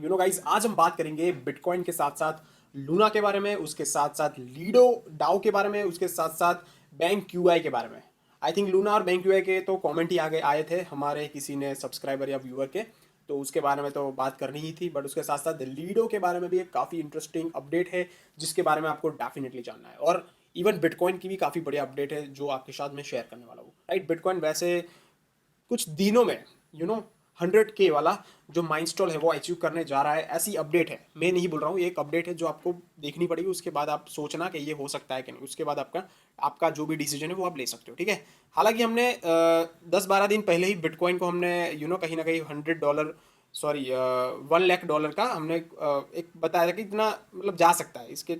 तो गाइस आज हम बात करेंगे बिटकॉइन के साथ साथ लूना के बारे में, उसके साथ साथ लीडो डाओ के बारे में, उसके साथ साथ बैंक क्यूआई के बारे में। आई थिंक लूना और बैंक क्यूआई के तो कमेंट ही आगे आए थे हमारे किसी ने सब्सक्राइबर या व्यूअर के, तो उसके बारे में तो बात करनी ही थी। बट उसके साथ साथ लीडो के बारे में भी एक काफ़ी इंटरेस्टिंग अपडेट है जिसके बारे में आपको डेफिनेटली जानना है। और इवन बिटकॉइन की भी काफ़ी बढ़िया अपडेट है जो आपके साथ मैं शेयर करने वाला हूँ। राइट, बिटकॉइन वैसे कुछ दिनों में 100K वाला जो माइलस्टोन है वो अचीव करने जा रहा है, ऐसी अपडेट है। मैं नहीं बोल रहा हूँ, ये एक अपडेट है जो आपको देखनी पड़ेगी। उसके बाद आप सोचना कि ये हो सकता है कि नहीं, उसके बाद आपका आपका जो भी डिसीजन है वो आप ले सकते हो। ठीक है, हालांकि हमने 10-12 दिन पहले ही बिटकॉइन को हमने कहीं ना कहीं $100, सॉरी $1 लाख का हमने एक बताया था कि इतना मतलब जा सकता है। इसके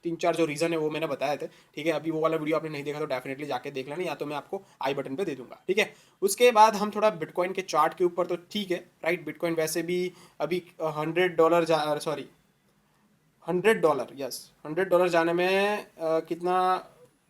3-4 जो रीज़न है वो मैंने बताए थे। ठीक है, अभी वो वाला वीडियो आपने नहीं देखा तो डेफिनेटली जाके देख लेना, या तो मैं आपको आई बटन पे दे दूंगा। ठीक है, उसके बाद हम थोड़ा बिटकॉइन के चार्ट के ऊपर, तो ठीक है राइट, बिटकॉइन वैसे भी अभी $100 सॉरी $100, यस $100 जाने में कितना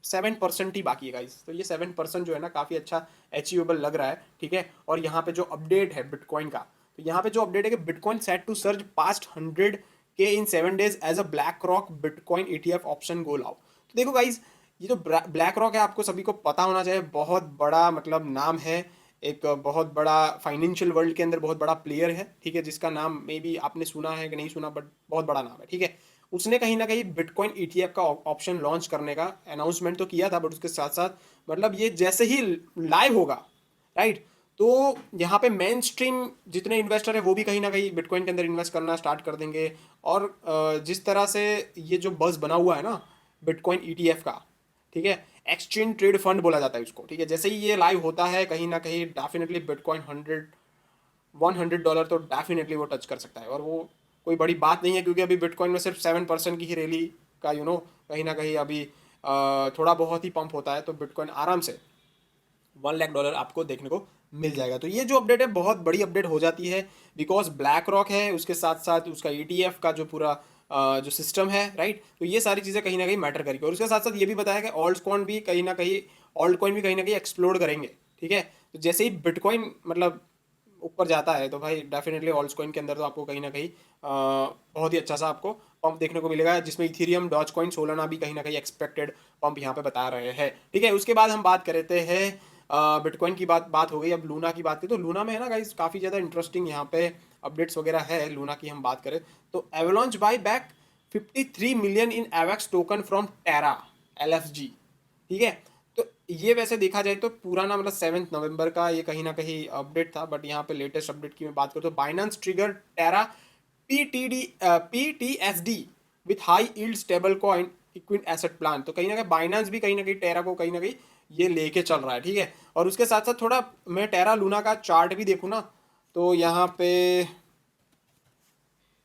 7% ही बाकी है गाइस। तो ये 7% जो है ना काफ़ी अच्छा अचीवेबल लग रहा है। ठीक है, और यहाँ पे जो अपडेट है बिटकॉइन का, तो यहाँ पे जो अपडेट है कि bitcoin set to surge past 100K in 7 days as a BlackRock bitcoin ETF option goal out. तो देखो गाइज, ये जो ब्लैक रॉक है आपको सभी को पता होना चाहिए, बहुत बड़ा मतलब नाम है, एक बहुत बड़ा फाइनेंशियल वर्ल्ड के अंदर बहुत बड़ा प्लेयर है। ठीक है, जिसका नाम मे बी आपने सुना है कि नहीं सुना, बट बहुत बड़ा नाम है। ठीक है, उसने कहीं ना कहीं बिटकॉइन ETF का ऑप्शन लॉन्च करने का अनाउंसमेंट तो किया था, बट उसके साथ साथ मतलब ये जैसे ही लाइव होगा, राइट, तो यहाँ पे मेन स्ट्रीम जितने इन्वेस्टर है वो भी कहीं ना कहीं बिटकॉइन के अंदर इन्वेस्ट करना स्टार्ट कर देंगे। और जिस तरह से ये जो बज़ बना हुआ है ना बिटकॉइन ETF का, ठीक है, एक्सचेंज ट्रेड फंड बोला जाता है उसको। ठीक है, जैसे ही ये लाइव होता है कहीं ना कहीं डेफिनेटली बिटकॉइन $100 तो डेफिनेटली वो टच कर सकता है। और वो कोई बड़ी बात नहीं है, क्योंकि अभी बिटकॉइन में सिर्फ 7% की ही रैली का कहीं ना कहीं अभी थोड़ा बहुत ही पंप होता है, तो बिटकॉइन आराम से $1 लाख आपको देखने को मिल जाएगा। तो ये जो अपडेट है बहुत बड़ी अपडेट हो जाती है, बिकॉज ब्लैक रॉक है, उसके साथ साथ उसका ETF का जो पूरा जो सिस्टम है, राइट, तो ये सारी चीज़ें कहीं ना कहीं मैटर करेगी। और उसके साथ साथ ये भी बताया कि ऑल्ट कॉइन भी कहीं ना कहीं एक्सप्लोर करेंगे। ठीक है, तो जैसे ही बिटकॉइन मतलब ऊपर जाता है तो भाई डेफिनेटली ऑल्ट कॉइन के अंदर तो आपको कहीं ना कहीं बहुत ही अच्छा सा आपको पंप देखने को मिलेगा, जिसमें इथेरियम, डॉज कॉइन, सोलाना भी कहीं ना कहीं एक्सपेक्टेड पंप यहाँ पे बता रहे हैं। ठीक है, उसके बाद हम बात करते हैं बिटकॉइन की बात हो गई। अब लूना की बात करें तो लूना में है ना गाइस काफ़ी ज़्यादा इंटरेस्टिंग यहाँ पे अपडेट्स वगैरह है। लूना की हम बात करें तो avalanche buy back 53 million in AVAX token from Terra LFG। ठीक है, तो ये वैसे देखा जाए तो पुराना मतलब 7 नवंबर का ये कहीं ना कहीं अपडेट था, बट यहाँ पे लेटेस्ट अपडेट की मैं बात करूँ तो Binance trigger Terra PTSD with high yield stable coin equity asset plan. तो कहीं ना कहीं बाइनेंस भी कहीं ना कहीं टेरा को कहीं ना कहीं ये लेके चल रहा है। ठीक है, और उसके साथ साथ थोड़ा मैं टेरा लूना का चार्ट भी देखूँ ना, तो यहाँ पे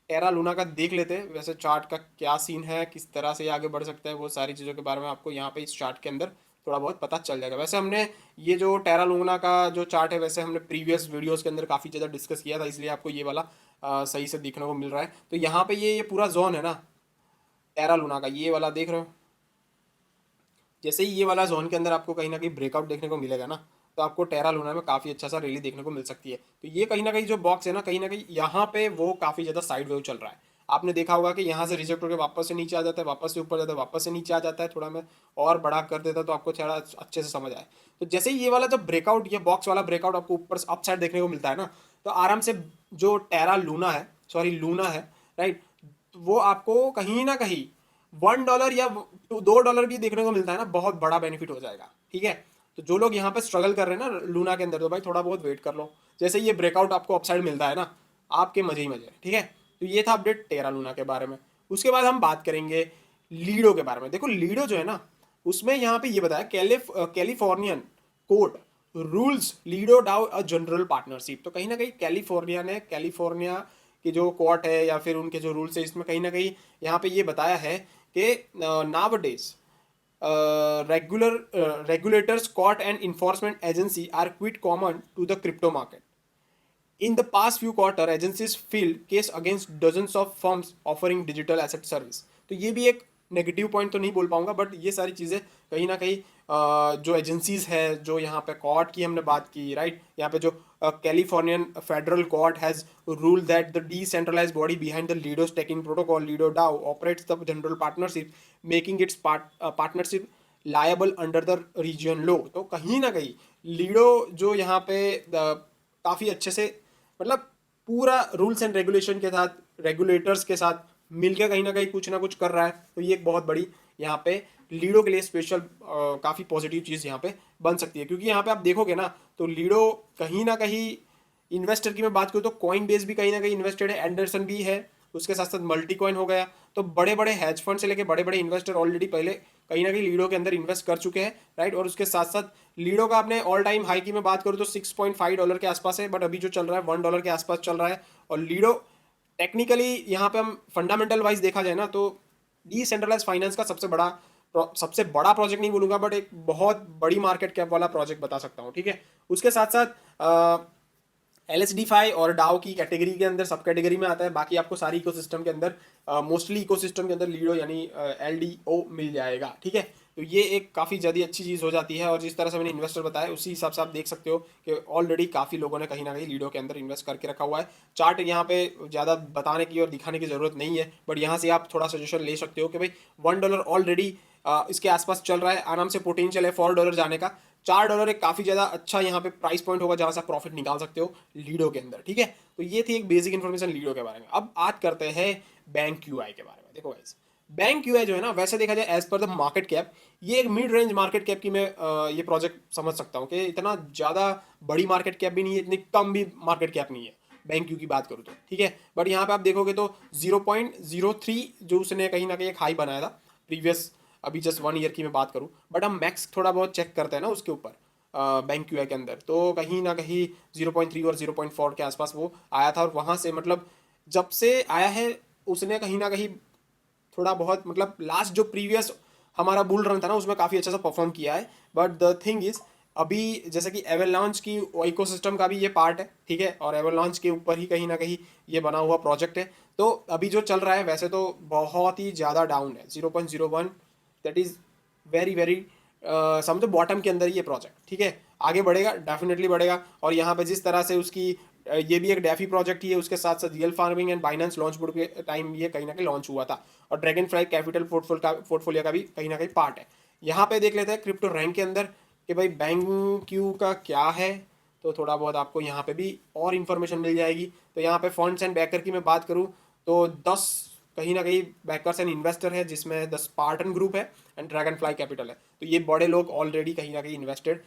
टेरा लूना का देख लेते हैं वैसे चार्ट का क्या सीन है, किस तरह से ये आगे बढ़ सकता है, वो सारी चीज़ों के बारे में आपको यहाँ पे इस चार्ट के अंदर थोड़ा बहुत पता चल जाएगा। वैसे हमने ये जो टेरा लूना का जो चार्ट है वैसे हमने प्रीवियस वीडियोस के अंदर काफ़ी ज़्यादा डिस्कस किया था, इसलिए आपको ये वाला सही से देखने को मिल रहा है। तो यहाँ पे ये पूरा जोन है ना टेरा लूना का, ये वाला देख रहे हो, जैसे ही ये वाला जोन के अंदर आपको कहीं ना कहीं ब्रेकआउट देखने को मिलेगा ना, तो आपको टेरा लूना में काफ़ी अच्छा सा रैली देखने को मिल सकती है। तो ये कहीं ना कहीं जो बॉक्स है ना कहीं यहाँ पे वो काफ़ी ज़्यादा साइड वेव चल रहा है। आपने देखा होगा कि यहाँ से रिजेक्ट होकर वापस से नीचे आ जाता है, वापस से ऊपर जाता है, वापस से नीचे आ जाता है। थोड़ा मैं और बड़ा कर देता तो आपको थोड़ा अच्छे से समझ आए। तो जैसे ही ये वाला जब ब्रेकआउट, ये बॉक्स वाला ब्रेकआउट आपको ऊपर अप साइड देखने को मिलता है ना, तो आराम से जो टेरा लूना है, सॉरी लूना है, राइट, वो आपको कहीं ना कहीं $1 या $2 भी देखने को मिलता है ना, बहुत बड़ा बेनिफिट हो जाएगा। ठीक है, तो जो लोग यहाँ पे स्ट्रगल कर रहे हैं ना लूना के अंदर, तो भाई थोड़ा बहुत वेट कर लो, जैसे ये ब्रेकआउट आपको अपसाइड मिलता है ना, आपके मजे ही मजे। ठीक है, तो ये था अपडेट टेरा लूना के बारे में। उसके बाद हम बात करेंगे लीडो के बारे में। देखो लीडो जो है ना, उसमें यहाँ पे ये बताया कैलिफोर्नियन कोर्ट रूल्स लीडो डाउ अ जनरल पार्टनरशिप। तो कहीं ना कहीं कैलिफोर्निया की जो कोर्ट है या फिर उनके जो रूल्स है, इसमें कहीं ना कहीं यहाँ पे ये बताया है कि nowadays regulators court and enforcement agency are quite common to the crypto market. In the past few quarter, agencies filed case against dozens of firms offering digital asset service. तो ये भी एक नेगेटिव पॉइंट तो नहीं बोल पाऊंगा, but ये सारी चीज़ें कहीं ना कहीं जो एजेंसीज है, जो यहाँ पे कोर्ट की हमने बात की, राइट, यहाँ पे जो Californian federal court has ruled that the decentralized body behind the Lido staking protocol, Lido DAO, operates the general partnership, making its partnership liable under the region law. तो कहीं ना कहीं लीडो जो यहाँ पे काफ़ी अच्छे से मतलब पूरा रूल्स एंड रेगुलेशन के साथ, रेगुलेटर्स के साथ मिलकर कहीं ना कुछ कर रहा है। तो ये एक बहुत बड़ी यहाँ पे लीडो के लिए स्पेशल काफ़ी पॉजिटिव चीज़ यहाँ पे बन सकती है, क्योंकि यहाँ पे आप देखोगे ना तो लीडो कहीं ना कहीं इन्वेस्टर की मैं बात करूँ तो कॉइन बेस भी कहीं ना कहीं इन्वेस्टेड है, एंडरसन भी है, उसके साथ साथ मल्टी कॉइन हो गया। तो बड़े बड़े हैज फंड से लेके बड़े बड़े इन्वेस्टर ऑलरेडी पहले कहीं ना कहीं लीडो के अंदर इन्वेस्ट कर चुके हैं, राइट। और उसके साथ साथ लीडो का आपने ऑल टाइम हाई की मैं बात करूँ तो $6.5 के आसपास है, बट अभी जो चल रहा है $1 के आसपास चल रहा है। और लीडो टेक्निकली यहाँ पे हम फंडामेंटल वाइज देखा जाए ना तो डिसेंट्रलाइज फाइनेंस का सबसे बड़ा प्रोजेक्ट नहीं बोलूंगा, बट एक बहुत बड़ी मार्केट कैप वाला प्रोजेक्ट बता सकता हूँ, ठीक है। उसके साथ साथ LSD5 और डाओ की कैटेगरी के अंदर सब कैटेगरी में आता है। बाकी आपको सारी इकोसिस्टम के अंदर मोस्टली इकोसिस्टम के अंदर लीडो यानी LDO मिल जाएगा, ठीक है। तो ये एक काफ़ी ज़्यादा अच्छी चीज़ हो जाती है। और जिस तरह से मैंने इन्वेस्टर बताया उसी हिसाब से आप देख सकते हो कि ऑलरेडी काफ़ी लोगों ने कहीं ना कहीं लीडो के अंदर इन्वेस्ट करके रखा हुआ है। चार्ट यहाँ पे ज़्यादा बताने की और दिखाने की ज़रूरत नहीं है, बट यहाँ से आप थोड़ा सजेशन ले सकते हो कि भाई $1 ऑलरेडी इसके आसपास चल रहा है, आराम से पोटेंशियल है $4 जाने का। $4 एक काफ़ी ज़्यादा अच्छा यहाँ पे प्राइस पॉइंट होगा जहाँ से आप प्रॉफिट निकाल सकते हो लीडो के अंदर, ठीक है। तो ये थी एक बेसिक इन्फॉर्मेशन लीडो के बारे में। अब बात करते हैं बैंक क्यूआई के बारे में। देखो गाइस, बैंक क्यूआई जो है ना, वैसे देखा जाए as per the market cap ये एक मिड रेंज मार्केट कैप की मैं ये प्रोजेक्ट समझ सकता हूँ कि इतना ज़्यादा बड़ी मार्केट कैप भी नहीं है, इतनी कम भी मार्केट कैप नहीं है बैंक क्यू की बात करूँ तो, ठीक है। बट यहाँ पे आप देखोगे तो 0.03 जो उसने कहीं ना कहीं एक हाई बनाया था प्रीवियस, अभी जस्ट 1 ईयर की मैं बात करूँ। बट हम मैक्स थोड़ा बहुत चेक करते हैं ना उसके ऊपर बैंक क्यूआई के अंदर, तो कहीं ना कहीं 0.3 और 0.4 के आसपास वो आया था। और वहाँ से मतलब जब से आया है उसने कहीं ना कहीं थोड़ा बहुत मतलब लास्ट जो प्रीवियस हमारा बुल रन था ना उसमें काफ़ी अच्छा सा परफॉर्म किया है। बट द थिंग इज अभी जैसे कि एवरलॉन्च की इकोसिस्टम का भी ये पार्ट है, ठीक है। और एवरलॉन्च के ऊपर ही कहीं ना कहीं ये बना हुआ प्रोजेक्ट है। तो अभी जो चल रहा है वैसे तो बहुत ही ज़्यादा डाउन है, 0.01, दैट इज़ वेरी वेरी समझो बॉटम के अंदर ये प्रोजेक्ट, ठीक है। आगे बढ़ेगा, डेफिनेटली बढ़ेगा। और यहाँ पे जिस तरह से उसकी ये भी एक डेफी प्रोजेक्ट ही है, उसके साथ साथ real farming and Binance launch board के टाइम ये कहीं ना कहीं लॉन्च हुआ था। और ड्रैगन फ्लाई कैपिटल पोर्टफोलियो का भी कहीं ना कहीं पार्ट है। यहाँ पे देख लेते हैं क्रिप्टो रैंक के अंदर कि भाई बैंक क्यू का क्या है, तो थोड़ा बहुत आपको यहाँ पे भी और इन्फॉर्मेशन मिल जाएगी। तो यहाँ पे फंड्स एंड बैकर की मैं बात करूँ तो 10 कहीं ना कहीं बैकर्स एंड इन्वेस्टर है, जिसमें द स्पार्टन ग्रुप है एंड ड्रैगन फ्लाई कैपिटल है। तो ये बड़े लोग ऑलरेडी कहीं ना कहीं इन्वेस्टेड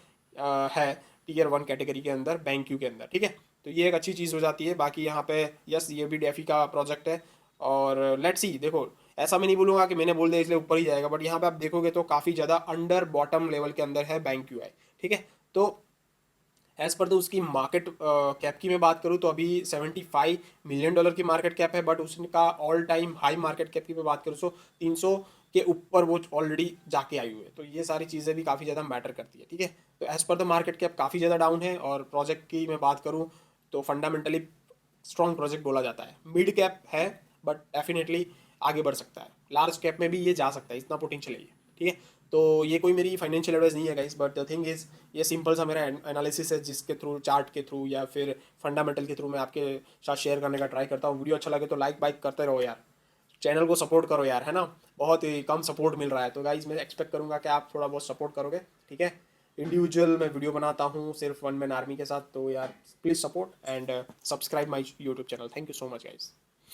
है Tier 1 कैटेगरी के अंदर बैंक क्यू के अंदर, ठीक है। तो ये एक अच्छी चीज़ हो जाती है। बाकी यहाँ पे यस ये भी डेफी का प्रोजेक्ट है। और लेट्स सी, देखो ऐसा मैं नहीं बोलूँगा कि मैंने बोल दिया इसलिए ऊपर ही जाएगा, बट यहाँ पे आप देखोगे तो काफ़ी ज़्यादा अंडर बॉटम लेवल के अंदर है बैंक क्यू आई, ठीक है। तो एज पर तो उसकी मार्केट कैप की मैं बात करूँ तो अभी $75 मिलियन की मार्केट कैप है। बट उसका all time high market cap की मैं बात करूँ तो 300 के ऊपर वो ऑलरेडी जाके आई हुई है। तो ये सारी चीज़ें भी काफ़ी ज़्यादा मैटर करती है, ठीक है। तो as per the market cap काफ़ी ज़्यादा डाउन है। और प्रोजेक्ट की मैं बात करूँ तो फंडामेंटली स्ट्रॉन्ग प्रोजेक्ट बोला जाता है। मिड कैप है बट डेफिनेटली आगे बढ़ सकता है, लार्ज कैप में भी ये जा सकता है, इतना पोटेंशियल है ये, ठीक है। तो ये कोई मेरी फाइनेंशियल एडवाइस नहीं है guys, but the thing is ये सिंपल सा मेरा एनालिसिस है जिसके थ्रू, चार्ट के थ्रू या फिर फंडामेंटल के थ्रू मैं आपके साथ शेयर करने का ट्राई करता हूँ। वीडियो अच्छा लगे तो लाइक बाइक करते रहो यार, चैनल को सपोर्ट करो यार, है ना। बहुत ही कम सपोर्ट मिल रहा है, तो गाइज मैं एक्सपेक्ट करूँगा कि आप थोड़ा बहुत सपोर्ट करोगे, ठीक है। इंडिविजुअल मैं वीडियो बनाता हूँ सिर्फ वन मैन आर्मी के साथ, तो यार please support and subscribe my YouTube channel. Thank you so much guys.